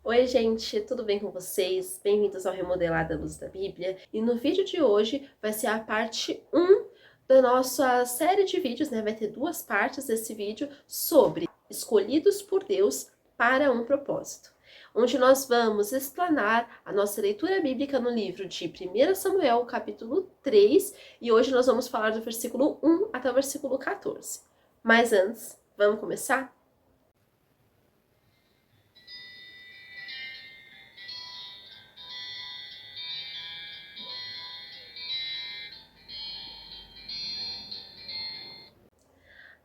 Oi, gente, tudo bem com vocês? Bem-vindos ao Remodelada Luz da Bíblia. E no vídeo de hoje vai ser a parte 1 da nossa série de vídeos, né? Vai ter duas partes desse vídeo sobre escolhidos por Deus para um propósito, onde nós vamos explanar a nossa leitura bíblica no livro de 1 Samuel, capítulo 3, e hoje nós vamos falar do versículo 1 até o versículo 14. Mas antes, vamos começar?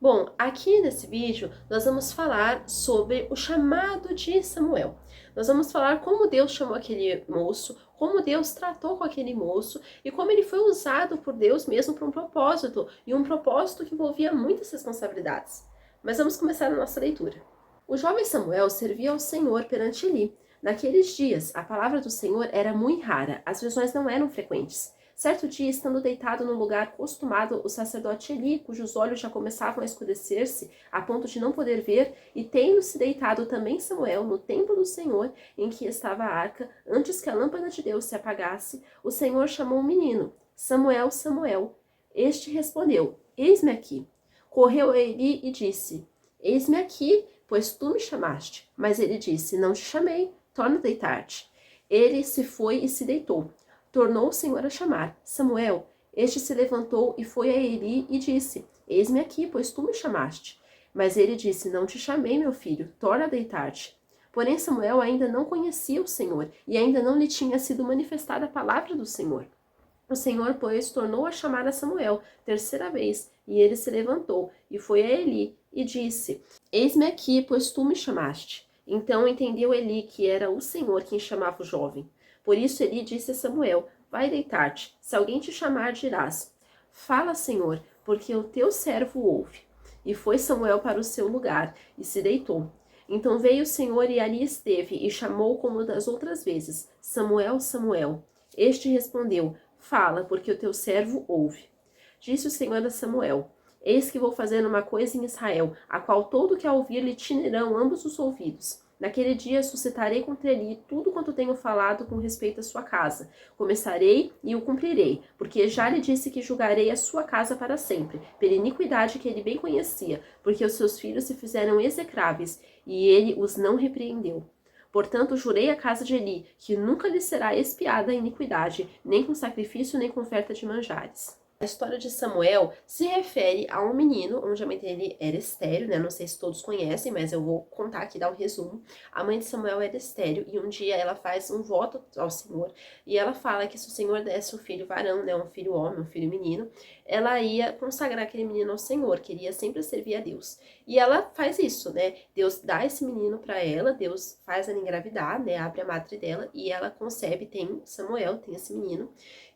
Bom, aqui nesse vídeo nós vamos falar sobre o chamado de Samuel. Nós vamos falar como Deus chamou aquele moço, como Deus tratou com aquele moço e como ele foi usado por Deus mesmo para um propósito, e um propósito que envolvia muitas responsabilidades. Mas vamos começar a nossa leitura. O jovem Samuel servia ao Senhor perante Eli. Naqueles dias, a palavra do Senhor era muito rara, as visões não eram frequentes. Certo dia, estando deitado no lugar acostumado, o sacerdote Eli, cujos olhos já começavam a escurecer-se, a ponto de não poder ver, e tendo-se deitado também Samuel no templo do Senhor, em que estava a arca, antes que a lâmpada de Deus se apagasse, o Senhor chamou o menino: Samuel, Samuel. Este respondeu: Eis-me aqui. Correu a Eli e disse: Eis-me aqui, pois tu me chamaste. Mas ele disse: Não te chamei, torna a deitar-te. Ele se foi e se deitou. Tornou o Senhor a chamar: Samuel. Este se levantou e foi a Eli e disse: Eis-me aqui, pois tu me chamaste. Mas ele disse: Não te chamei, meu filho, torna a deitar-te. Porém Samuel ainda não conhecia o Senhor, e ainda não lhe tinha sido manifestada a palavra do Senhor. O Senhor, pois, tornou a chamar a Samuel terceira vez, e ele se levantou e foi a Eli e disse: Eis-me aqui, pois tu me chamaste. Então entendeu Eli que era o Senhor quem chamava o jovem. Por isso Eli disse a Samuel: Vai deitar-te. Se alguém te chamar, dirás: Fala, Senhor, porque o teu servo ouve. E foi Samuel para o seu lugar e se deitou. Então veio o Senhor e ali esteve e chamou como das outras vezes: Samuel, Samuel. Este respondeu: Fala, porque o teu servo ouve. Disse o Senhor a Samuel: Eis que vou fazer uma coisa em Israel, a qual todo que a ouvir lhe tinirão ambos os ouvidos. Naquele dia suscitarei contra ele tudo quanto tenho falado com respeito à sua casa. Começarei e o cumprirei, porque já lhe disse que julgarei a sua casa para sempre, pela iniquidade que ele bem conhecia, porque os seus filhos se fizeram execráveis, e ele os não repreendeu. Portanto, jurei à casa de Eli, que nunca lhe será expiada a iniquidade, nem com sacrifício, nem com oferta de manjares. A história de Samuel se refere a um menino, onde a mãe dele era estéril, né? Não sei se todos conhecem, mas eu vou contar aqui, dar um resumo. A mãe de Samuel era estéril e um dia ela faz um voto ao Senhor e ela fala que se o Senhor desse um filho varão, né? Um filho homem, um filho menino, ela ia consagrar aquele menino ao Senhor, queria sempre servir a Deus. E ela faz isso, né? Deus dá esse menino para ela, Deus faz ela engravidar, né? Abre a madre dela e ela concebe, tem Samuel, tem esse menino.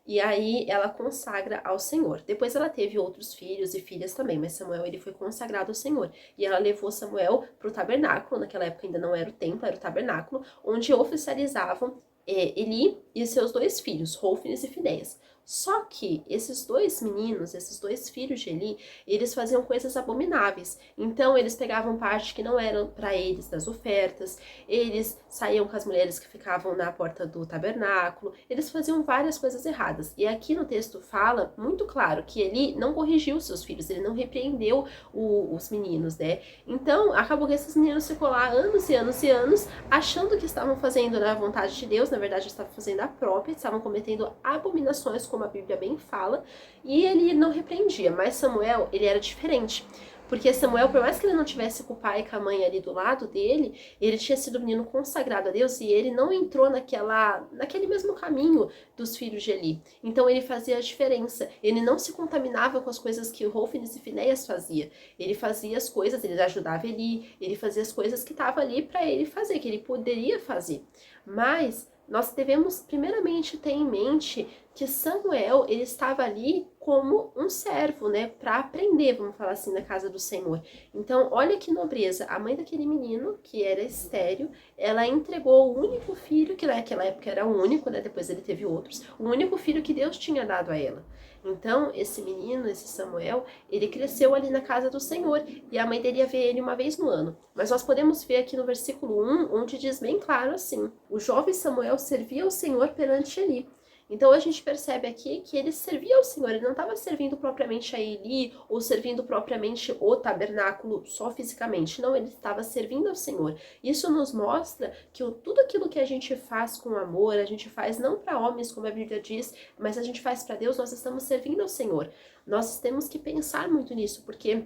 E aí ela consagra ao Senhor. Depois ela teve outros filhos e filhas também, mas Samuel ele foi consagrado ao Senhor. E ela levou Samuel para o tabernáculo, naquela época ainda não era o templo, era o tabernáculo, onde oficializavam Eli e seus dois filhos, Hofnis e Finéias. Só que esses dois meninos, esses dois filhos de Eli, eles faziam coisas abomináveis. Então eles pegavam parte que não eram para eles das ofertas, eles saíam com as mulheres que ficavam na porta do tabernáculo, eles faziam várias coisas erradas. E aqui no texto fala muito claro que Eli não corrigiu seus filhos, ele não repreendeu os meninos, né? Então acabou que esses meninos ficou lá anos e anos e anos, achando que estavam fazendo a vontade de Deus, na verdade estavam fazendo a própria, estavam cometendo abominações, como a Bíblia bem fala, e ele não repreendia. Mas Samuel, ele era diferente. Porque Samuel, por mais que ele não tivesse com o pai e com a mãe ali do lado dele, ele tinha sido um menino consagrado a Deus e ele não entrou naquele mesmo caminho dos filhos de Eli. Então ele fazia a diferença. Ele não se contaminava com as coisas que Hofnis e Finéias fazia. Ele fazia as coisas, ele ajudava Eli, ele fazia as coisas que estavam ali para ele fazer, que ele poderia fazer. Mas nós devemos primeiramente ter em mente que Samuel, ele estava ali como um servo, né, para aprender, vamos falar assim, na casa do Senhor. Então, olha que nobreza, a mãe daquele menino, que era estéril, ela entregou o único filho, que naquela época era o único, né, depois ele teve outros, o único filho que Deus tinha dado a ela. Então, esse menino, esse Samuel, ele cresceu ali na casa do Senhor, e a mãe dele ia ver ele uma vez no ano. Mas nós podemos ver aqui no versículo 1, onde diz bem claro assim: o jovem Samuel servia ao Senhor perante Eli. Então a gente percebe aqui que ele servia ao Senhor, ele não estava servindo propriamente a Eli ou servindo propriamente o tabernáculo só fisicamente, não, ele estava servindo ao Senhor. Isso nos mostra que tudo aquilo que a gente faz com amor, a gente faz não para homens, como a Bíblia diz, mas a gente faz para Deus, nós estamos servindo ao Senhor. Nós temos que pensar muito nisso, porque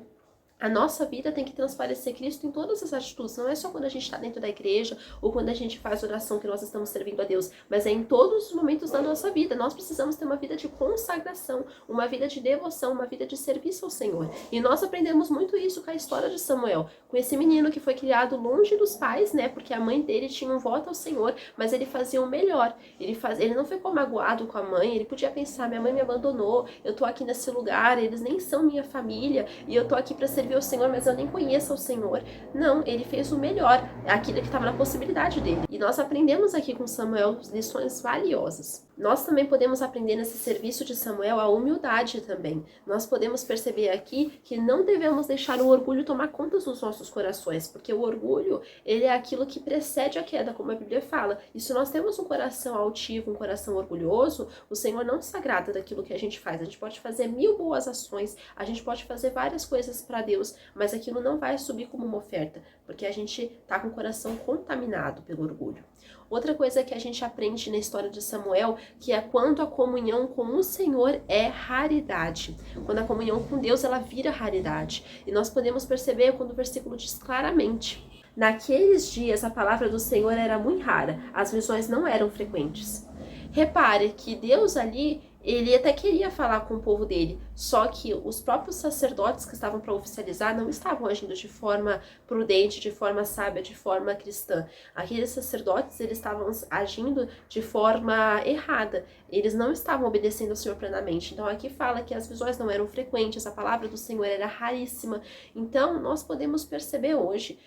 a nossa vida tem que transparecer Cristo em todas as atitudes. Não é só quando a gente está dentro da igreja ou quando a gente faz oração que nós estamos servindo a Deus, mas é em todos os momentos da nossa vida. Nós precisamos ter uma vida de consagração, uma vida de devoção, uma vida de serviço ao Senhor. E nós aprendemos muito isso com a história de Samuel, com esse menino que foi criado longe dos pais, né? Porque a mãe dele tinha um voto ao Senhor, mas ele fazia o melhor. Ele não ficou magoado com a mãe, ele podia pensar: minha mãe me abandonou, eu tô aqui nesse lugar, eles nem são minha família e eu tô aqui para servir o Senhor, mas eu nem conheço o Senhor. Não, ele fez o melhor, aquilo que estava na possibilidade dele. E nós aprendemos aqui com Samuel lições valiosas. Nós também podemos aprender nesse serviço de Samuel a humildade também. Nós podemos perceber aqui que não devemos deixar o orgulho tomar conta dos nossos corações, porque o orgulho, ele é aquilo que precede a queda, como a Bíblia fala. E se nós temos um coração altivo, um coração orgulhoso, o Senhor não se agrada daquilo que a gente faz. A gente pode fazer 1000 boas ações, a gente pode fazer várias coisas para Deus, mas aquilo não vai subir como uma oferta, porque a gente está com o coração contaminado pelo orgulho. Outra coisa que a gente aprende na história de Samuel, que é quando a comunhão com o Senhor é raridade. Quando a comunhão com Deus, ela vira raridade. E nós podemos perceber quando o versículo diz claramente: naqueles dias a palavra do Senhor era muito rara, as visões não eram frequentes. Repare que Deus ali, ele até queria falar com o povo dele, só que os próprios sacerdotes que estavam para oficializar não estavam agindo de forma prudente, de forma sábia, de forma cristã. Aqueles sacerdotes, eles estavam agindo de forma errada, eles não estavam obedecendo ao Senhor plenamente. Então aqui fala que as visões não eram frequentes, a palavra do Senhor era raríssima. Então nós podemos perceber hoje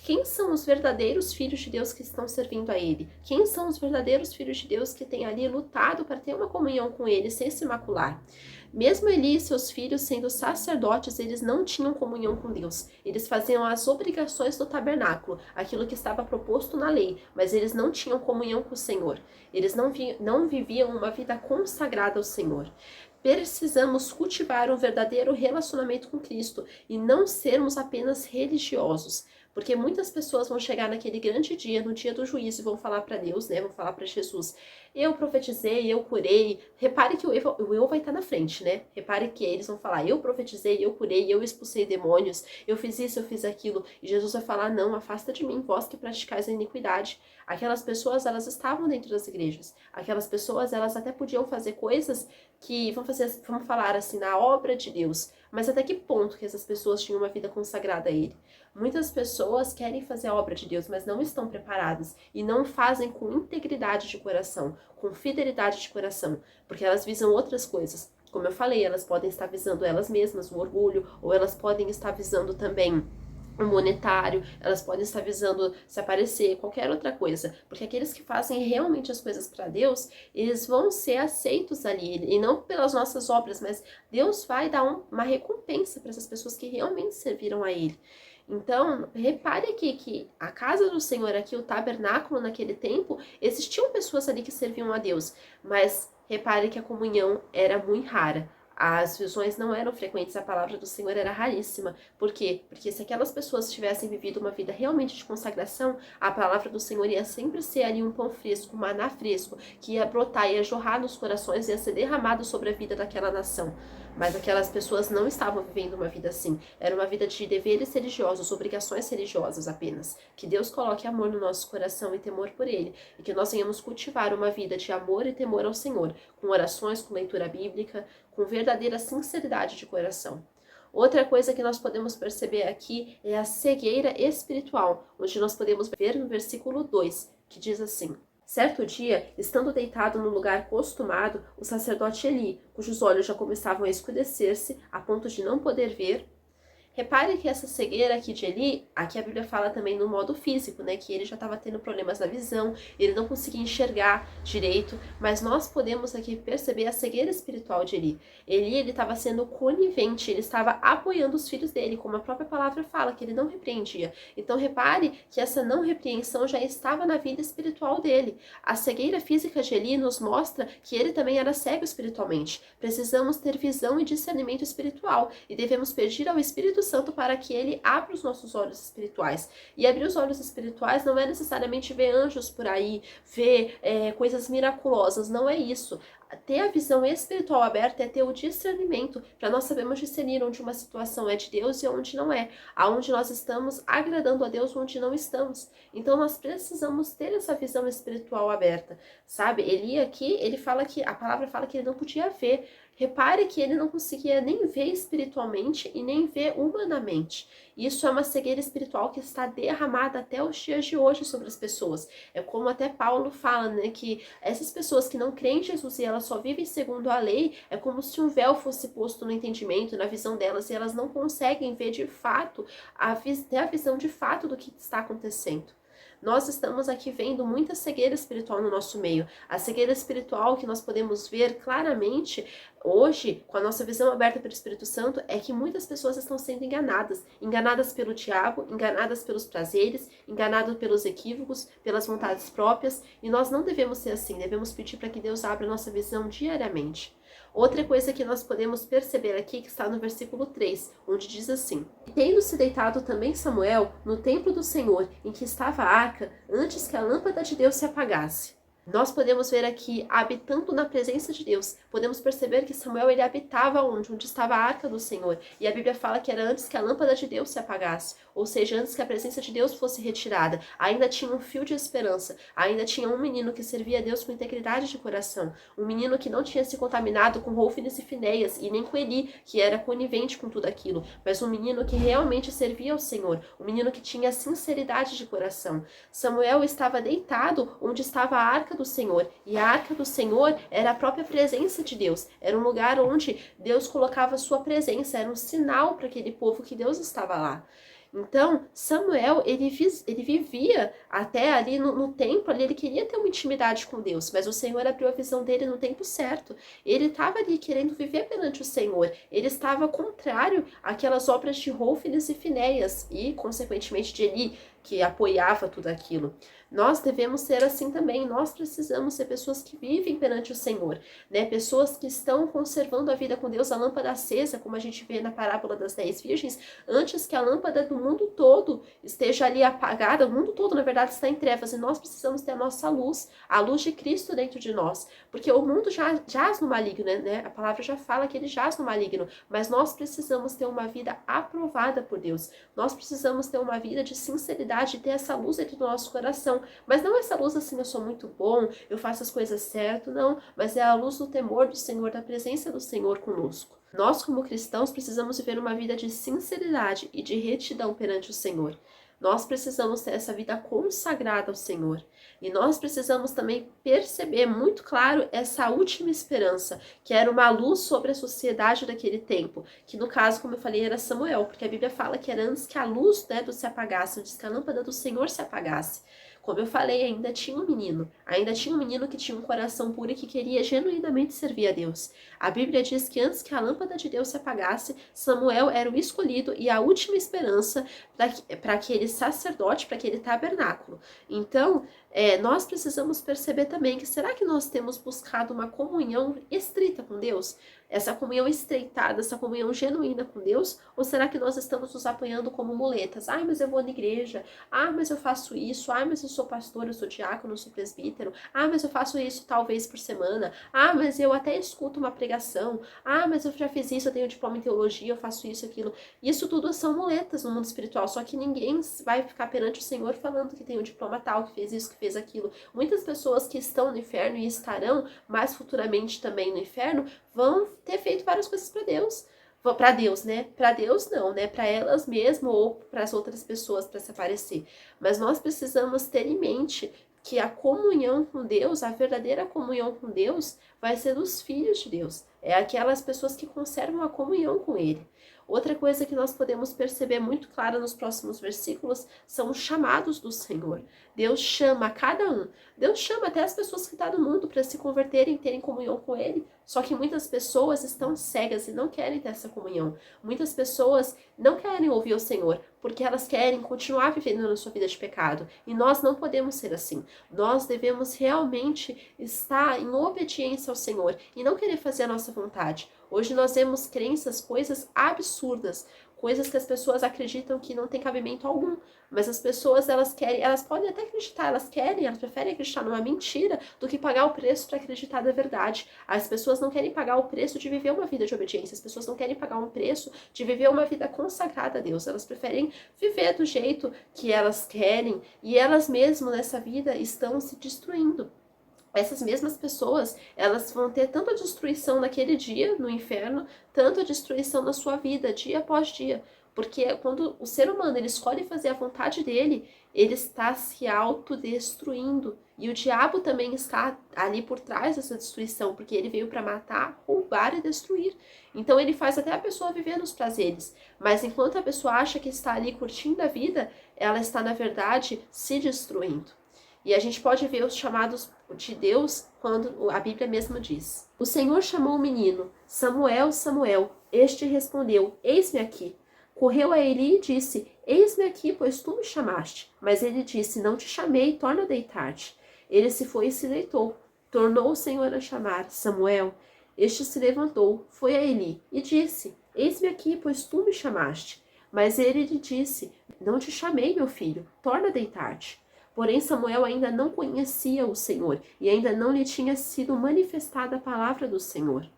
quem são os verdadeiros filhos de Deus que estão servindo a Ele? Quem são os verdadeiros filhos de Deus que têm ali lutado para ter uma comunhão com Ele sem se macular? Mesmo Eli e seus filhos sendo sacerdotes, eles não tinham comunhão com Deus. Eles faziam as obrigações do tabernáculo, aquilo que estava proposto na lei, mas eles não tinham comunhão com o Senhor. Eles não viviam uma vida consagrada ao Senhor. Precisamos cultivar um verdadeiro relacionamento com Cristo e não sermos apenas religiosos. Porque muitas pessoas vão chegar naquele grande dia, no dia do juízo, e vão falar para Deus, né? Vão falar para Jesus: eu profetizei, eu curei. Repare que o eu vai estar na frente, né? Repare que eles vão falar: eu profetizei, eu curei, eu expulsei demônios, eu fiz isso, eu fiz aquilo. E Jesus vai falar: não, afasta de mim, vós que praticais a iniquidade. Aquelas pessoas, elas estavam dentro das igrejas. Aquelas pessoas, elas até podiam fazer coisas que, vamos falar assim, na obra de Deus. Mas até que ponto que essas pessoas tinham uma vida consagrada a Ele? Muitas pessoas querem fazer a obra de Deus, mas não estão preparadas e não fazem com integridade de coração, com fidelidade de coração, porque elas visam outras coisas. Como eu falei, elas podem estar visando elas mesmas, o orgulho, ou elas podem estar visando também o monetário, elas podem estar visando se aparecer, qualquer outra coisa, porque aqueles que fazem realmente as coisas para Deus, eles vão ser aceitos ali, e não pelas nossas obras, mas Deus vai dar uma recompensa para essas pessoas que realmente serviram a Ele. Então, repare aqui que a casa do Senhor aqui, o tabernáculo naquele tempo, existiam pessoas ali que serviam a Deus, mas repare que a comunhão era muito rara. As visões não eram frequentes, a palavra do Senhor era raríssima. Por quê? Porque se aquelas pessoas tivessem vivido uma vida realmente de consagração, a palavra do Senhor ia sempre ser ali um pão fresco, um maná fresco, que ia brotar, ia jorrar nos corações, ia ser derramado sobre a vida daquela nação. Mas aquelas pessoas não estavam vivendo uma vida assim. Era uma vida de deveres religiosos, obrigações religiosas apenas. Que Deus coloque amor no nosso coração e temor por Ele. E que nós venhamos cultivar uma vida de amor e temor ao Senhor, com orações, com leitura bíblica, com verdadeira sinceridade de coração. Outra coisa que nós podemos perceber aqui é a cegueira espiritual, onde nós podemos ver no versículo 2, que diz assim: Certo dia, estando deitado no lugar costumado, o sacerdote Eli, cujos olhos já começavam a escurecer-se, a ponto de não poder ver. Repare que essa cegueira aqui de Eli, aqui a Bíblia fala também no modo físico, né? Que ele já estava tendo problemas na visão, ele não conseguia enxergar direito, mas nós podemos aqui perceber a cegueira espiritual de Eli. Ele estava sendo conivente, ele estava apoiando os filhos dele, como a própria palavra fala, que ele não repreendia. Então repare que essa não repreensão já estava na vida espiritual dele. A cegueira física de Eli nos mostra que ele também era cego espiritualmente. Precisamos ter visão e discernimento espiritual e devemos pedir ao Espírito Santo para que ele abra os nossos olhos espirituais. E abrir os olhos espirituais não é necessariamente ver anjos por aí, ver coisas miraculosas, não é isso. Ter a visão espiritual aberta é ter o discernimento, para nós sabermos discernir onde uma situação é de Deus e onde não é, aonde nós estamos agradando a Deus, onde não estamos. Então nós precisamos ter essa visão espiritual aberta, sabe? Eli aqui, ele fala que, a palavra fala que ele não podia ver. Repare que ele não conseguia nem ver espiritualmente e nem ver humanamente. Isso é uma cegueira espiritual que está derramada até os dias de hoje sobre as pessoas. É como até Paulo fala, né, que essas pessoas que não creem em Jesus e elas só vivem segundo a lei, é como se um véu fosse posto no entendimento, na visão delas, e elas não conseguem ver de fato, ter a visão de fato do que está acontecendo. Nós estamos aqui vendo muita cegueira espiritual no nosso meio. A cegueira espiritual que nós podemos ver claramente hoje, com a nossa visão aberta pelo Espírito Santo, é que muitas pessoas estão sendo enganadas. Enganadas pelo diabo, enganadas pelos prazeres, enganadas pelos equívocos, pelas vontades próprias. E nós não devemos ser assim, devemos pedir para que Deus abra a nossa visão diariamente. Outra coisa que nós podemos perceber aqui, que está no versículo 3, onde diz assim: Tendo-se deitado também Samuel no templo do Senhor, em que estava a arca, antes que a lâmpada de Deus se apagasse. Nós podemos ver aqui, habitando na presença de Deus, podemos perceber que Samuel ele habitava onde estava a arca do Senhor. E a Bíblia fala que era antes que a lâmpada de Deus se apagasse, ou seja, antes que a presença de Deus fosse retirada. Ainda tinha um fio de esperança, ainda tinha um menino que servia a Deus com integridade de coração, um menino que não tinha se contaminado com Hófines e Finéias, e nem com Eli, que era conivente com tudo aquilo, mas um menino que realmente servia ao Senhor, um menino que tinha sinceridade de coração. Samuel estava deitado onde estava a arca do Senhor, e a arca do Senhor era a própria presença de Deus, era um lugar onde Deus colocava a sua presença, era um sinal para aquele povo que Deus estava lá. Então, Samuel, ele vivia até ali no templo, ali, ele queria ter uma intimidade com Deus, mas o Senhor abriu a visão dele no tempo certo. Ele estava ali querendo viver perante o Senhor, ele estava contrário àquelas obras de Hófines e Finéias e, consequentemente, de Eli, que apoiava tudo aquilo. Nós devemos ser assim também, nós precisamos ser pessoas que vivem perante o Senhor, né? Pessoas que estão conservando a vida com Deus, a lâmpada acesa, como a gente vê na parábola das 10 virgens, antes que a lâmpada do mundo todo esteja ali apagada. O mundo todo, na verdade, está em trevas, e nós precisamos ter a nossa luz, a luz de Cristo dentro de nós, porque o mundo já jaz no maligno, né? A palavra já fala que ele jaz no maligno, mas nós precisamos ter uma vida aprovada por Deus, nós precisamos ter uma vida de sinceridade, de ter essa luz dentro do nosso coração, mas não essa luz assim, eu sou muito bom, eu faço as coisas certo, não, mas é a luz do temor do Senhor, da presença do Senhor conosco. Nós, como cristãos, precisamos viver uma vida de sinceridade e de retidão perante o Senhor. Nós precisamos ter essa vida consagrada ao Senhor. E nós precisamos também perceber muito claro essa última esperança, que era uma luz sobre a sociedade daquele tempo, que no caso, como eu falei, era Samuel, porque a Bíblia fala que era antes que a luz, né, se apagasse, antes que a lâmpada do Senhor se apagasse. Como eu falei, ainda tinha um menino que tinha um coração puro e que queria genuinamente servir a Deus. A Bíblia diz que antes que a lâmpada de Deus se apagasse, Samuel era o escolhido e a última esperança para aquele sacerdote, para aquele tabernáculo. Então, nós precisamos perceber também que será que nós temos buscado uma comunhão estrita com Deus? Essa comunhão estreitada, essa comunhão genuína com Deus? Ou será que nós estamos nos apoiando como muletas? Ai, mas eu vou na igreja. Ah, mas eu faço isso. Ah, mas eu sou pastor, eu sou diácono, eu sou presbítero. Ah, mas eu faço isso talvez por semana. Ah, mas eu até escuto uma pregação. Ah, mas eu já fiz isso, eu tenho diploma em teologia, eu faço isso, aquilo. Isso tudo são muletas no mundo espiritual, só que ninguém vai ficar perante o Senhor falando que tem um diploma tal, que fez isso, que fez aquilo. Muitas pessoas que estão no inferno e estarão mais futuramente também no inferno vão ter feito várias coisas para Deus. Para Deus, né? Para Deus não, né? Para elas mesmas ou para as outras pessoas para se aparecer. Mas nós precisamos ter em mente que a comunhão com Deus, a verdadeira comunhão com Deus, vai ser dos filhos de Deus. É aquelas pessoas que conservam a comunhão com Ele. Outra coisa que nós podemos perceber muito clara nos próximos versículos são os chamados do Senhor. Deus chama cada um. Deus chama até as pessoas que estão no mundo para se converterem e terem comunhão com Ele. Só que muitas pessoas estão cegas e não querem ter essa comunhão. Muitas pessoas não querem ouvir o Senhor porque elas querem continuar vivendo na sua vida de pecado. E nós não podemos ser assim. Nós devemos realmente estar em obediência ao Senhor e não querer fazer a nossa vontade. Hoje nós vemos crenças, coisas absurdas, coisas que as pessoas acreditam que não tem cabimento algum, mas as pessoas elas podem até acreditar, elas preferem acreditar numa mentira do que pagar o preço para acreditar na verdade. As pessoas não querem pagar o preço de viver uma vida de obediência, as pessoas não querem pagar um preço de viver uma vida consagrada a Deus, elas preferem viver do jeito que elas querem e elas mesmas nessa vida estão se destruindo. Essas mesmas pessoas, elas vão ter tanta destruição naquele dia, no inferno, tanta destruição na sua vida, dia após dia. Porque quando o ser humano ele escolhe fazer a vontade dele, ele está se autodestruindo. E o diabo também está ali por trás dessa destruição, porque ele veio para matar, roubar e destruir. Então ele faz até a pessoa viver nos prazeres. Mas enquanto a pessoa acha que está ali curtindo a vida, ela está, na verdade, se destruindo. E a gente pode ver os chamados de Deus quando a Bíblia mesma diz: O Senhor chamou o menino, Samuel, Samuel. Este respondeu: Eis-me aqui. Correu a Eli e disse: Eis-me aqui, pois tu me chamaste. Mas ele disse: Não te chamei, torna a deitar-te. Ele se foi e se deitou. Tornou o Senhor a chamar: Samuel. Este se levantou, foi a Eli e disse: Eis-me aqui, pois tu me chamaste. Mas ele lhe disse: Não te chamei, meu filho, torna a deitar-te. Porém, Samuel ainda não conhecia o Senhor e ainda não lhe tinha sido manifestada a palavra do Senhor.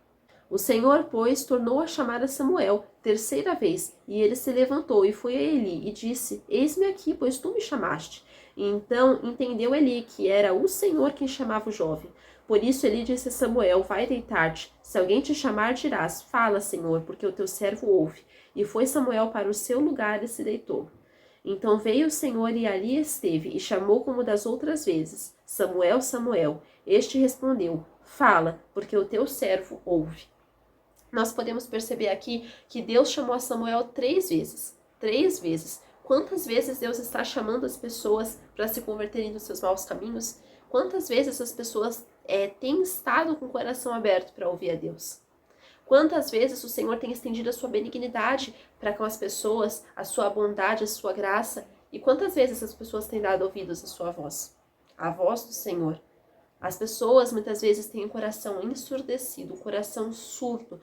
O Senhor, pois, tornou a chamar a Samuel terceira vez, e ele se levantou e foi a Eli e disse: Eis-me aqui, pois tu me chamaste. E então entendeu Eli que era o Senhor quem chamava o jovem. Por isso Eli disse a Samuel: Vai deitar-te. Se alguém te chamar, dirás: Fala, Senhor, porque o teu servo ouve. E foi Samuel para o seu lugar e se deitou. Então veio o Senhor e ali esteve, e chamou como das outras vezes: Samuel, Samuel. Este respondeu: Fala, porque o teu servo ouve. Nós podemos perceber aqui que Deus chamou a Samuel 3 vezes. 3 vezes. Quantas vezes Deus está chamando as pessoas para se converterem dos seus maus caminhos? Quantas vezes as pessoas têm estado com o coração aberto para ouvir a Deus? Quantas vezes o Senhor tem estendido a sua benignidade para com as pessoas, a sua bondade, a sua graça? E quantas vezes as pessoas têm dado ouvidos à sua voz? A voz do Senhor. As pessoas muitas vezes têm um coração ensurdecido, um coração surdo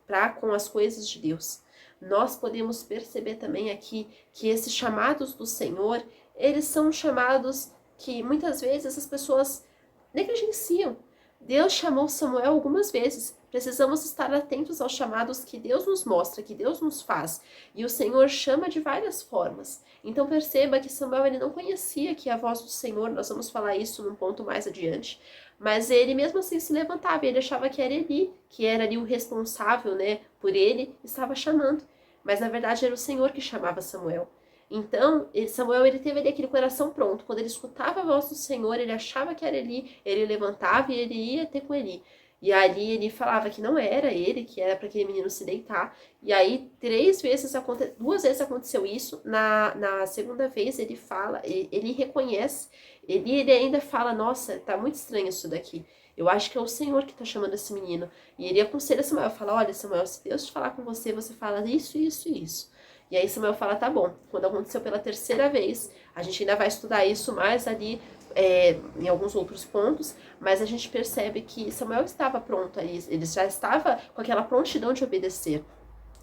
para com as coisas de Deus. Nós podemos perceber também aqui que esses chamados do Senhor, eles são chamados que muitas vezes as pessoas negligenciam. Deus chamou Samuel algumas vezes. Precisamos estar atentos aos chamados que Deus nos mostra, que Deus nos faz. E o Senhor chama de várias formas. Então perceba que Samuel ele não conhecia que a voz do Senhor, nós vamos falar isso num ponto mais adiante, mas ele mesmo assim se levantava e ele achava que era Eli, que era ali o responsável, por ele, estava chamando. Mas na verdade era o Senhor que chamava Samuel. Então, Samuel ele teve ali aquele coração pronto. Quando ele escutava a voz do Senhor, ele achava que era Eli, ele levantava e ele ia ter com Eli. E ali ele falava que não era ele, que era para aquele menino se deitar. E aí 2 vezes aconteceu isso. Na segunda vez ele fala, ele reconhece, ele ainda fala: Nossa, tá muito estranho isso daqui. Eu acho que é o Senhor que tá chamando esse menino. E ele aconselha Samuel, fala: Olha, Samuel, se Deus te falar com você, você fala isso, isso e isso. E aí Samuel fala: Tá bom. Quando aconteceu pela terceira vez, a gente ainda vai estudar isso mais ali em alguns outros pontos, mas a gente percebe que Samuel estava pronto ali, ele já estava com aquela prontidão de obedecer.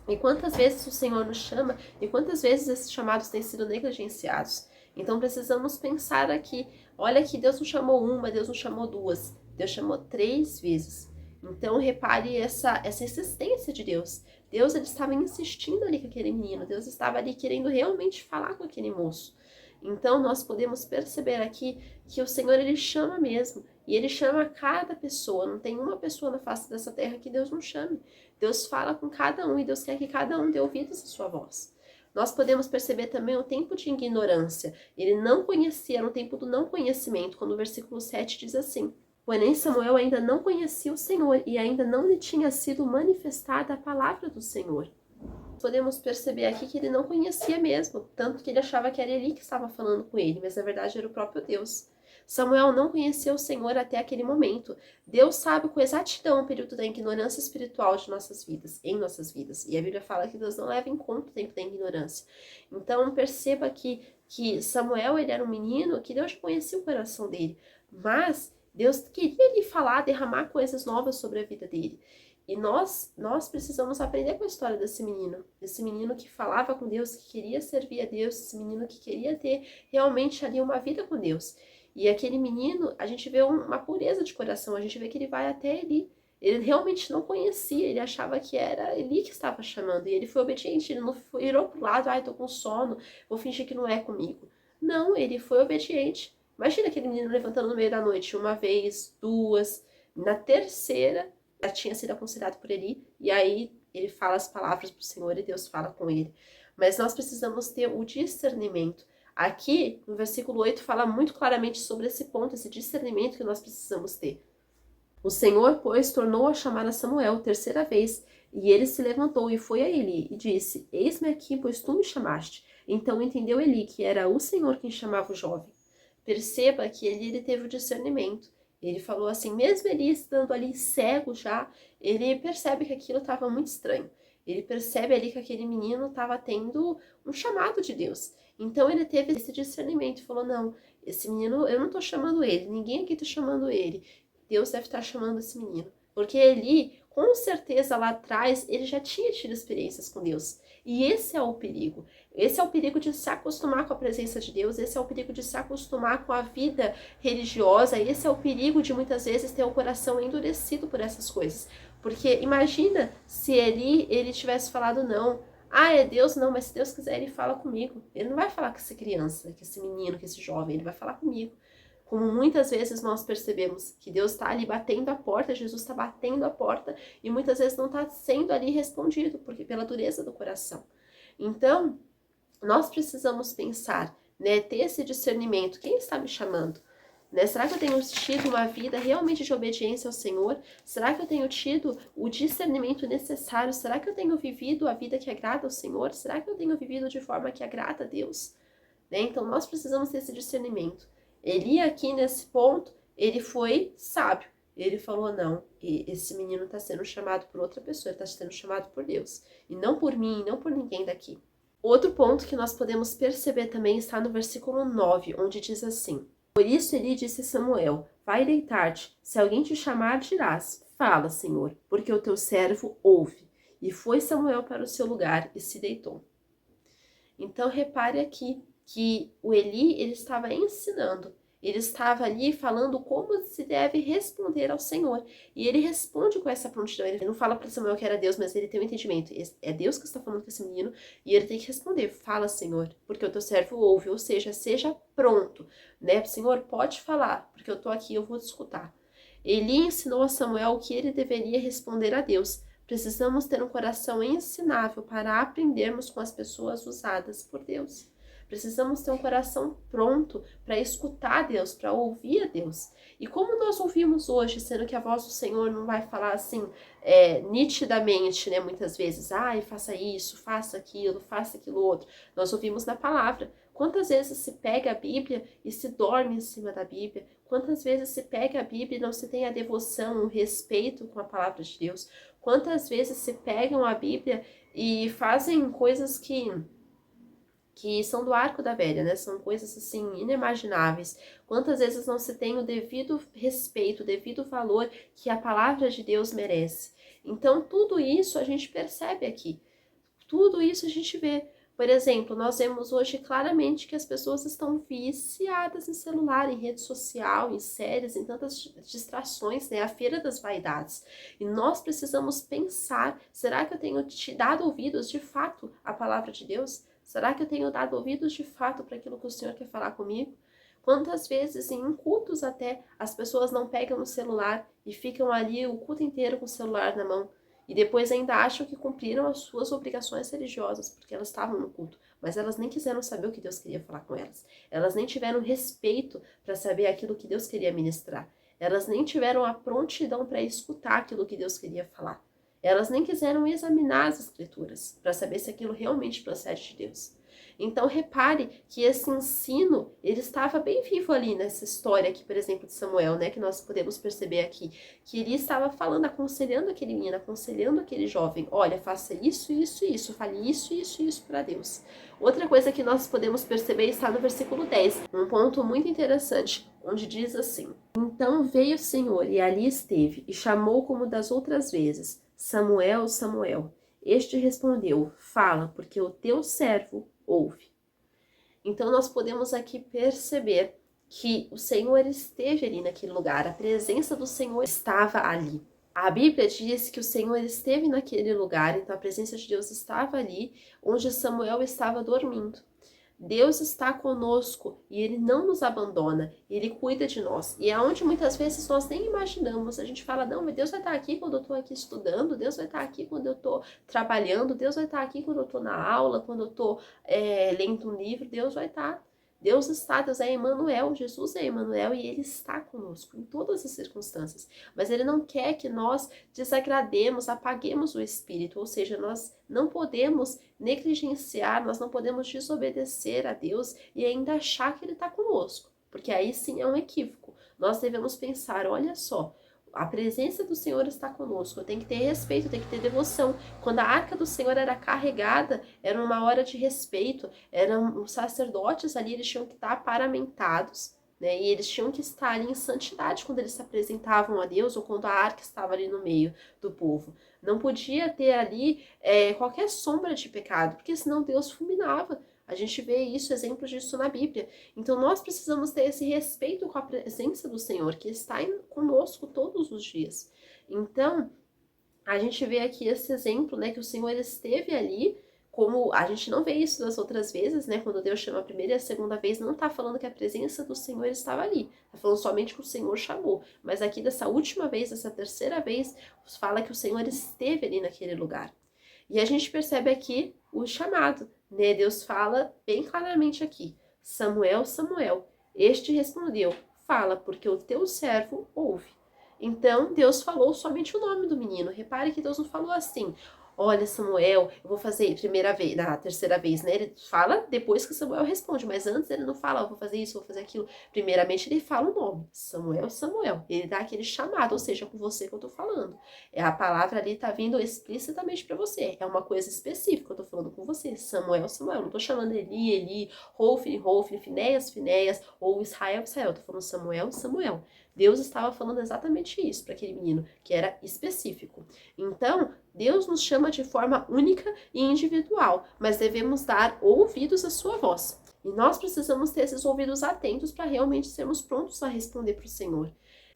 E quantas vezes o Senhor nos chama e quantas vezes esses chamados têm sido negligenciados. Então precisamos pensar aqui, olha que Deus não chamou uma, Deus não chamou 2, Deus chamou 3 vezes. Então repare essa insistência de Deus. Deus ele estava insistindo ali com aquele menino, Deus estava ali querendo realmente falar com aquele moço. Então nós podemos perceber aqui que o Senhor ele chama mesmo, e ele chama cada pessoa, não tem uma pessoa na face dessa terra que Deus não chame. Deus fala com cada um e Deus quer que cada um dê ouvidos à sua voz. Nós podemos perceber também o tempo de ignorância. Ele não conhecia, era um tempo do não conhecimento, quando o versículo 7 diz assim: porém Samuel ainda não conhecia o Senhor e ainda não lhe tinha sido manifestada a palavra do Senhor. Podemos perceber aqui que ele não conhecia mesmo, tanto que ele achava que era Eli que estava falando com ele, mas na verdade era o próprio Deus. Samuel não conhecia o Senhor até aquele momento. Deus sabe com exatidão o período da ignorância espiritual de nossas vidas, em nossas vidas. E a Bíblia fala que Deus não leva em conta o tempo da ignorância. Então perceba que Samuel ele era um menino que Deus conhecia o coração dele, mas Deus queria lhe falar, derramar coisas novas sobre a vida dele. E nós precisamos aprender com a história desse menino que falava com Deus, que queria servir a Deus, esse menino que queria ter realmente ali uma vida com Deus. E aquele menino, a gente vê uma pureza de coração, a gente vê que ele vai até Eli. Ele realmente não conhecia, ele achava que era Eli que estava chamando, e ele foi obediente, ele não virou pro lado, ai, tô com sono, vou fingir que não é comigo. Não, ele foi obediente. Imagina aquele menino levantando no meio da noite, uma vez, duas, na terceira, já tinha sido aconselhado por Eli, e aí ele fala as palavras para o Senhor e Deus fala com ele. Mas nós precisamos ter o discernimento. Aqui, no versículo 8, fala muito claramente sobre esse ponto, esse discernimento que nós precisamos ter. O Senhor, pois, tornou a chamar a Samuel terceira vez, e ele se levantou e foi a Eli, e disse: eis-me aqui, pois tu me chamaste. Então entendeu Eli que era o Senhor quem chamava o jovem. Perceba que ele teve o discernimento. Ele falou assim, mesmo ele estando ali cego já, ele percebe que aquilo estava muito estranho. Ele percebe ali que aquele menino estava tendo um chamado de Deus. Então ele teve esse discernimento e falou, não, esse menino, eu não estou chamando ele, ninguém aqui está chamando ele. Deus deve estar chamando esse menino. Porque ele, com certeza lá atrás, ele já tinha tido experiências com Deus. E esse é o perigo. Esse é o perigo de se acostumar com a presença de Deus, esse é o perigo de se acostumar com a vida religiosa, esse é o perigo de muitas vezes ter o coração endurecido por essas coisas. Porque imagina se ele tivesse falado não. Ah, é Deus? Não, mas se Deus quiser, ele fala comigo. Ele não vai falar com essa criança, com esse menino, com esse jovem, ele vai falar comigo. Como muitas vezes nós percebemos que Deus está ali batendo a porta, Jesus está batendo a porta e muitas vezes não está sendo ali respondido, porque pela dureza do coração. Então, nós precisamos pensar, né, ter esse discernimento, quem está me chamando? Né? Será que eu tenho tido uma vida realmente de obediência ao Senhor? Será que eu tenho tido o discernimento necessário? Será que eu tenho vivido a vida que agrada ao Senhor? Será que eu tenho vivido de forma que agrada a Deus? Né? Então, nós precisamos ter esse discernimento. Eli aqui nesse ponto, ele foi sábio. Ele falou, não, esse menino está sendo chamado por outra pessoa, ele está sendo chamado por Deus. E não por mim, não por ninguém daqui. Outro ponto que nós podemos perceber também está no versículo 9, onde diz assim: por isso Eli disse a Samuel, vai deitar-te, se alguém te chamar dirás, fala, Senhor, porque o teu servo ouve. E foi Samuel para o seu lugar e se deitou. Então repare aqui, que o Eli, ele estava ensinando, ele estava ali falando como se deve responder ao Senhor. E ele responde com essa prontidão. Ele não fala para Samuel que era Deus, mas ele tem um entendimento. É Deus que está falando com esse menino e ele tem que responder. Fala, Senhor, porque o teu servo ouve. Ou seja, seja pronto, né? Senhor, pode falar, porque eu estou aqui, eu vou te escutar. Eli ensinou a Samuel o que ele deveria responder a Deus. Precisamos ter um coração ensinável para aprendermos com as pessoas usadas por Deus. Precisamos ter um coração pronto para escutar Deus, para ouvir a Deus. E como nós ouvimos hoje, sendo que a voz do Senhor não vai falar assim nitidamente, né? Muitas vezes, faça isso, faça aquilo outro. Nós ouvimos na palavra. Quantas vezes se pega a Bíblia e se dorme em cima da Bíblia? Quantas vezes se pega a Bíblia e não se tem a devoção, o respeito com a palavra de Deus? Quantas vezes se pegam a Bíblia e fazem coisas que são do arco da velha, né? São coisas assim inimagináveis. Quantas vezes não se tem o devido respeito, o devido valor que a palavra de Deus merece? Então tudo isso a gente percebe aqui. Tudo isso a gente vê. Por exemplo, nós vemos hoje claramente que as pessoas estão viciadas em celular, em rede social, em séries, em tantas distrações, né? A feira das vaidades. E nós precisamos pensar, será que eu tenho te dado ouvidos de fato à palavra de Deus? Será que eu tenho dado ouvidos de fato para aquilo que o Senhor quer falar comigo? Quantas vezes em cultos até as pessoas não pegam o celular e ficam ali o culto inteiro com o celular na mão? E depois ainda acham que cumpriram as suas obrigações religiosas, porque elas estavam no culto. Mas elas nem quiseram saber o que Deus queria falar com elas. Elas nem tiveram respeito para saber aquilo que Deus queria ministrar. Elas nem tiveram a prontidão para escutar aquilo que Deus queria falar. Elas nem quiseram examinar as escrituras para saber se aquilo realmente procede de Deus. Então repare que esse ensino, ele estava bem vivo ali nessa história aqui, por exemplo, de Samuel, né, que nós podemos perceber aqui, que ele estava falando, aconselhando aquele menino, aconselhando aquele jovem, olha, faça isso, isso, isso, fale isso, isso, isso para Deus. Outra coisa que nós podemos perceber está no versículo 10, um ponto muito interessante, onde diz assim: então veio o Senhor e ali esteve, e chamou como das outras vezes, Samuel, Samuel. Este respondeu, fala, porque o teu servo ouve. Então nós podemos aqui perceber que o Senhor esteve ali naquele lugar, a presença do Senhor estava ali. A Bíblia diz que o Senhor esteve naquele lugar, então a presença de Deus estava ali, onde Samuel estava dormindo. Deus está conosco e Ele não nos abandona, Ele cuida de nós. E é onde muitas vezes nós nem imaginamos, a gente fala, não, mas Deus vai estar aqui quando eu estou aqui estudando, Deus vai estar aqui quando eu estou trabalhando, Deus vai estar aqui quando eu estou na aula, quando eu estou lendo um livro, Deus vai estar. Deus está, Deus é Emmanuel, Jesus é Emmanuel e Ele está conosco em todas as circunstâncias. Mas Ele não quer que nós desagrademos, apaguemos o Espírito, ou seja, nós não podemos negligenciar, nós não podemos desobedecer a Deus e ainda achar que Ele está conosco, porque aí sim é um equívoco. Nós devemos pensar, olha só, a presença do Senhor está conosco, eu tenho que ter respeito, eu tenho que ter devoção. Quando a arca do Senhor era carregada, era uma hora de respeito, eram os sacerdotes ali, eles tinham que estar paramentados, né? E eles tinham que estar ali em santidade quando eles se apresentavam a Deus ou quando a arca estava ali no meio do povo. Não podia ter ali qualquer sombra de pecado, porque senão Deus fulminava. A gente vê isso, exemplos disso na Bíblia. Então nós precisamos ter esse respeito com a presença do Senhor, que está conosco todos os dias. Então, a gente vê aqui esse exemplo, né, que o Senhor esteve ali, como a gente não vê isso das outras vezes, né, quando Deus chama a primeira e a segunda vez, não está falando que a presença do Senhor estava ali, está falando somente que o Senhor chamou, mas aqui dessa última vez, dessa terceira vez, fala que o Senhor esteve ali naquele lugar. E a gente percebe aqui o chamado, né, Deus fala bem claramente aqui, Samuel, Samuel, este respondeu, fala, porque o teu servo ouve. Então, Deus falou somente o nome do menino. Repare que Deus não falou assim, olha, Samuel, eu vou fazer primeira vez, na terceira vez, né? Ele fala depois que Samuel responde, mas antes ele não fala, eu vou fazer isso, vou fazer aquilo. Primeiramente ele fala o nome, Samuel, Samuel. Ele dá aquele chamado, ou seja, com você que eu tô falando. A palavra ali tá vindo explicitamente para você. É uma coisa específica, eu tô falando com você, Samuel, Samuel. Não tô chamando Eli, Eli, Hofni, Hofni, Finéias, Finéias, ou Israel, Israel. Eu tô falando Samuel, Samuel. Deus estava falando exatamente isso para aquele menino, que era específico. Então, Deus nos chama de forma única e individual, mas devemos dar ouvidos à sua voz. E nós precisamos ter esses ouvidos atentos para realmente sermos prontos a responder para o Senhor.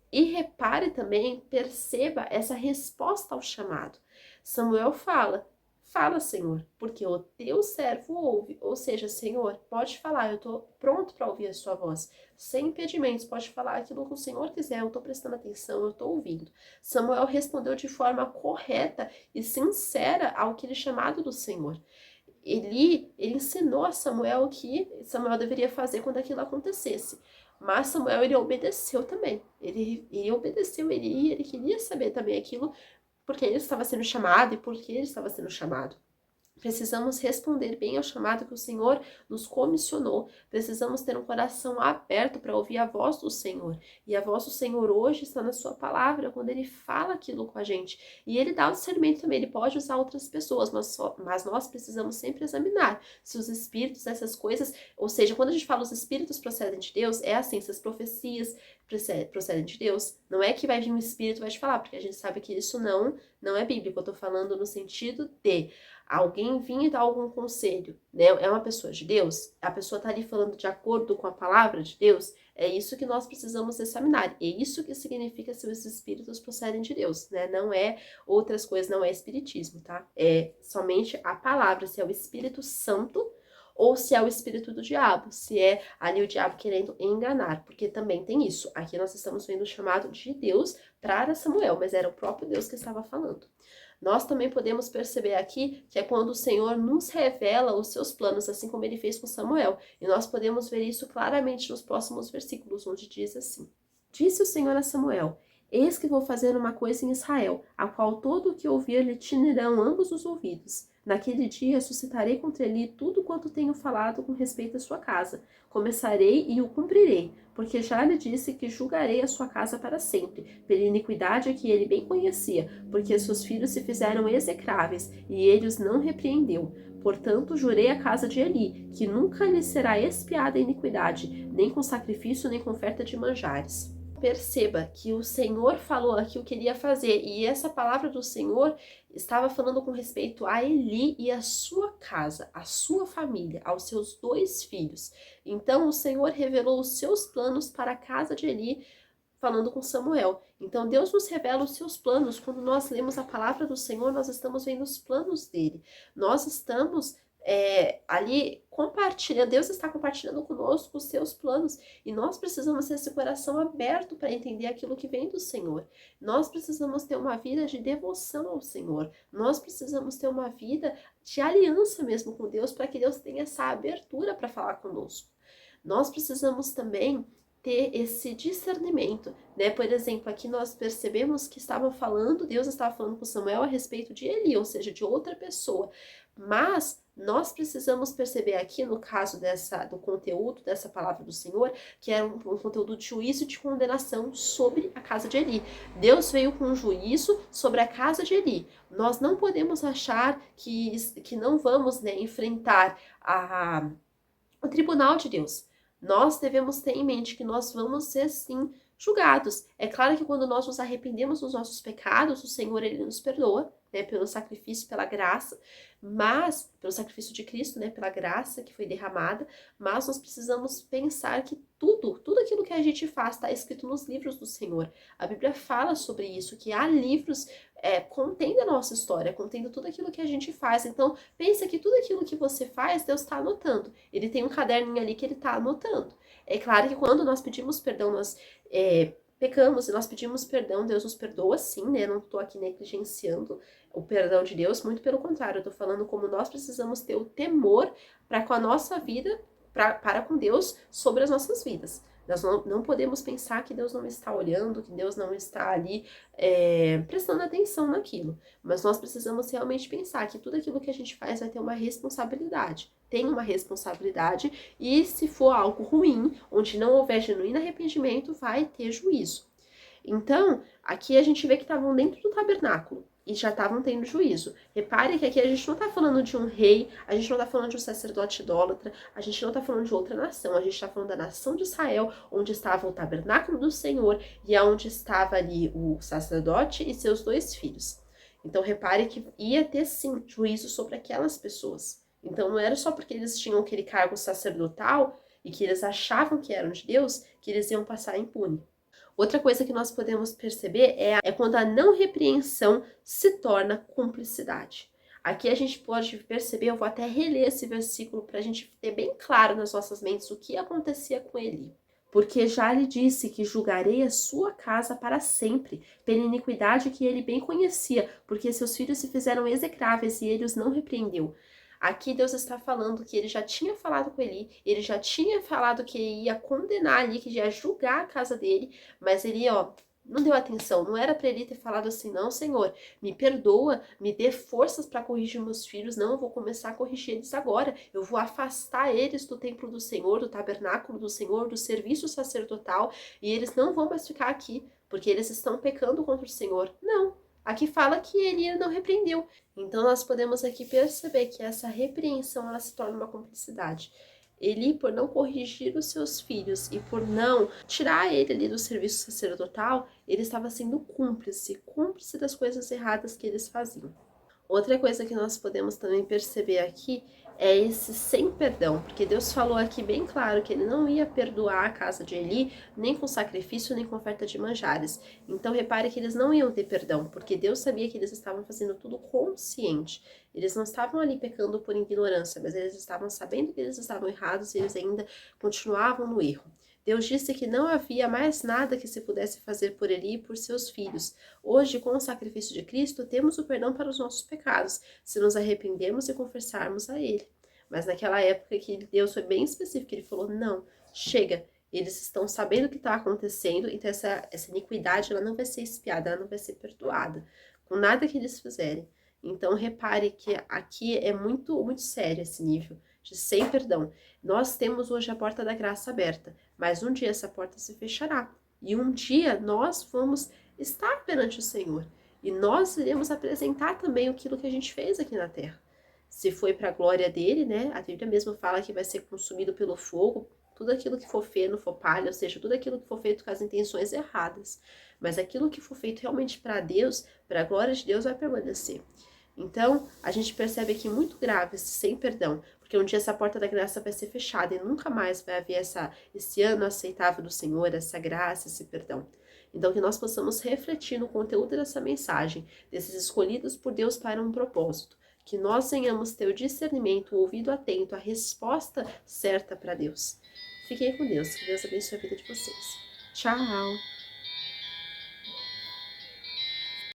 E repare também, perceba essa resposta ao chamado. Samuel fala, fala, Senhor, porque o teu servo ouve. Ou seja, Senhor, pode falar, eu estou pronto para ouvir a sua voz. Sem impedimentos, pode falar aquilo que o Senhor quiser, eu estou prestando atenção, eu estou ouvindo. Samuel respondeu de forma correta e sincera ao que ele chamado do Senhor. Ele ensinou a Samuel o que Samuel deveria fazer quando aquilo acontecesse. Mas Samuel, ele obedeceu também. Ele obedeceu, ele queria saber também aquilo, porque ele estava sendo chamado e por que ele estava sendo chamado. Precisamos responder bem ao chamado que o Senhor nos comissionou. Precisamos ter um coração aberto para ouvir a voz do Senhor. E a voz do Senhor hoje está na sua palavra, quando Ele fala aquilo com a gente. E Ele dá o discernimento também, Ele pode usar outras pessoas, mas nós precisamos sempre examinar se os espíritos, essas coisas, ou seja, quando a gente fala os espíritos procedem de Deus, é assim, se as profecias procedem de Deus. Não é que vai vir um espírito e vai te falar, porque a gente sabe que isso não é bíblico. Eu estou falando no sentido de alguém vir e dar algum conselho, né? É uma pessoa de Deus? A pessoa está ali falando de acordo com a palavra de Deus? É isso que nós precisamos examinar. É isso que significa se os espíritos procedem de Deus, né? Não é outras coisas, não é espiritismo, tá? É somente a palavra, se é o Espírito Santo ou se é o espírito do diabo, se é ali o diabo querendo enganar, porque também tem isso. Aqui nós estamos vendo o chamado de Deus para Samuel, mas era o próprio Deus que estava falando. Nós também podemos perceber aqui que é quando o Senhor nos revela os seus planos, assim como ele fez com Samuel. E nós podemos ver isso claramente nos próximos versículos, onde diz assim: Disse o Senhor a Samuel: Eis que vou fazer uma coisa em Israel, a qual todo o que ouvir lhe tinirão ambos os ouvidos. Naquele dia suscitarei contra ele tudo quanto tenho falado com respeito à sua casa. Começarei e o cumprirei, porque já lhe disse que julgarei a sua casa para sempre, pela iniquidade que ele bem conhecia, porque seus filhos se fizeram execráveis, e ele os não repreendeu. Portanto, jurei à casa de Eli, que nunca lhe será expiada a iniquidade, nem com sacrifício, nem com oferta de manjares. Perceba que o Senhor falou aqui o que ele ia fazer, e essa palavra do Senhor estava falando com respeito a Eli e a sua casa, a sua família, aos seus 2 filhos. Então o Senhor revelou os seus planos para a casa de Eli, falando com Samuel. Então Deus nos revela os seus planos. Quando nós lemos a palavra do Senhor, nós estamos vendo os planos dele. Nós estamos ali compartilhando, Deus está compartilhando conosco os seus planos, e nós precisamos ter esse coração aberto para entender aquilo que vem do Senhor. Nós precisamos ter uma vida de devoção ao Senhor, nós precisamos ter uma vida de aliança mesmo com Deus, para que Deus tenha essa abertura para falar conosco. Nós precisamos também ter esse discernimento, né? Por exemplo, aqui nós percebemos que Deus estava falando com Samuel a respeito de Eli, ou seja, de outra pessoa. Mas nós precisamos perceber aqui, no caso do conteúdo dessa palavra do Senhor, que era um conteúdo de juízo e de condenação sobre a casa de Eli. Deus veio com um juízo sobre a casa de Eli. Nós não podemos achar que não vamos, né, enfrentar o tribunal de Deus. Nós devemos ter em mente que nós vamos ser, sim, julgados. É claro que quando nós nos arrependemos dos nossos pecados, o Senhor, ele nos perdoa, né, pelo sacrifício, pela graça, mas, pelo sacrifício de Cristo, né, pela graça que foi derramada, mas nós precisamos pensar que tudo aquilo que a gente faz está escrito nos livros do Senhor. A Bíblia fala sobre isso, que há livros contendo a nossa história, contendo tudo aquilo que a gente faz. Então, pensa que tudo aquilo que você faz, Deus está anotando. Ele tem um caderninho ali que ele está anotando. É claro que quando nós pedimos perdão, nós pecamos e nós pedimos perdão, Deus nos perdoa sim, né? Não estou aqui negligenciando o perdão de Deus, muito pelo contrário, eu estou falando como nós precisamos ter o temor para com a nossa vida, para com Deus sobre as nossas vidas. Nós não podemos pensar que Deus não está olhando, que Deus não está ali prestando atenção naquilo. Mas nós precisamos realmente pensar que tudo aquilo que a gente faz vai ter uma responsabilidade. Tem uma responsabilidade, e se for algo ruim, onde não houver genuíno arrependimento, vai ter juízo. Então, aqui a gente vê que estavam dentro do tabernáculo e já estavam tendo juízo. Repare que aqui a gente não está falando de um rei, a gente não está falando de um sacerdote idólatra, a gente não está falando de outra nação, a gente está falando da nação de Israel, onde estava o tabernáculo do Senhor e onde estava ali o sacerdote e seus 2 filhos. Então, repare que ia ter, sim, juízo sobre aquelas pessoas. Então, não era só porque eles tinham aquele cargo sacerdotal e que eles achavam que eram de Deus, que eles iam passar impune. Outra coisa que nós podemos perceber é quando a não repreensão se torna cumplicidade. Aqui a gente pode perceber, eu vou até reler esse versículo para a gente ter bem claro nas nossas mentes o que acontecia com Eli. Porque já lhe disse que julgarei a sua casa para sempre, pela iniquidade que ele bem conhecia, porque seus filhos se fizeram execráveis e ele os não repreendeu. Aqui Deus está falando que ele já tinha falado com Eli, ele já tinha falado que ia condenar ali, que ia julgar a casa dele, mas ele, não deu atenção. Não era para ele ter falado assim: não, Senhor, me perdoa, me dê forças para corrigir meus filhos. Não, eu vou começar a corrigir eles agora. Eu vou afastar eles do templo do Senhor, do tabernáculo do Senhor, do serviço sacerdotal, e eles não vão mais ficar aqui, porque eles estão pecando contra o Senhor. Não. Aqui fala que ele não repreendeu. Então nós podemos aqui perceber que essa repreensão ela se torna uma cumplicidade. Eli, por não corrigir os seus filhos e por não tirar ele ali do serviço sacerdotal, ele estava sendo cúmplice das coisas erradas que eles faziam. Outra coisa que nós podemos também perceber aqui é esse sem perdão, porque Deus falou aqui bem claro que ele não ia perdoar a casa de Eli, nem com sacrifício, nem com oferta de manjares. Então repare que eles não iam ter perdão, porque Deus sabia que eles estavam fazendo tudo consciente. Eles não estavam ali pecando por ignorância, mas eles estavam sabendo que eles estavam errados e eles ainda continuavam no erro. Deus disse que não havia mais nada que se pudesse fazer por ele e por seus filhos. Hoje, com o sacrifício de Cristo, temos o perdão para os nossos pecados, se nos arrependermos e confessarmos a ele. Mas naquela época que Deus foi bem específico, ele falou, não, chega, eles estão sabendo o que está acontecendo, então essa iniquidade ela não vai ser expiada, ela não vai ser perdoada, com nada que eles fizerem. Então repare que aqui é muito, muito sério esse nível de sem perdão. Nós temos hoje a porta da graça aberta, mas um dia essa porta se fechará. E um dia nós vamos estar perante o Senhor. E nós iremos apresentar também aquilo que a gente fez aqui na terra. Se foi para a glória dele, né? A Bíblia mesmo fala que vai ser consumido pelo fogo, tudo aquilo que for feno, for palha, ou seja, tudo aquilo que for feito com as intenções erradas. Mas aquilo que for feito realmente para Deus, para a glória de Deus, vai permanecer. Então, a gente percebe aqui muito grave esse sem perdão, porque um dia essa porta da graça vai ser fechada e nunca mais vai haver esse ano aceitável do Senhor, essa graça, esse perdão. Então, que nós possamos refletir no conteúdo dessa mensagem, desses escolhidos por Deus para um propósito. Que nós venhamos ter o discernimento, o ouvido atento, a resposta certa para Deus. Fiquem com Deus, que Deus abençoe a vida de vocês. Tchau!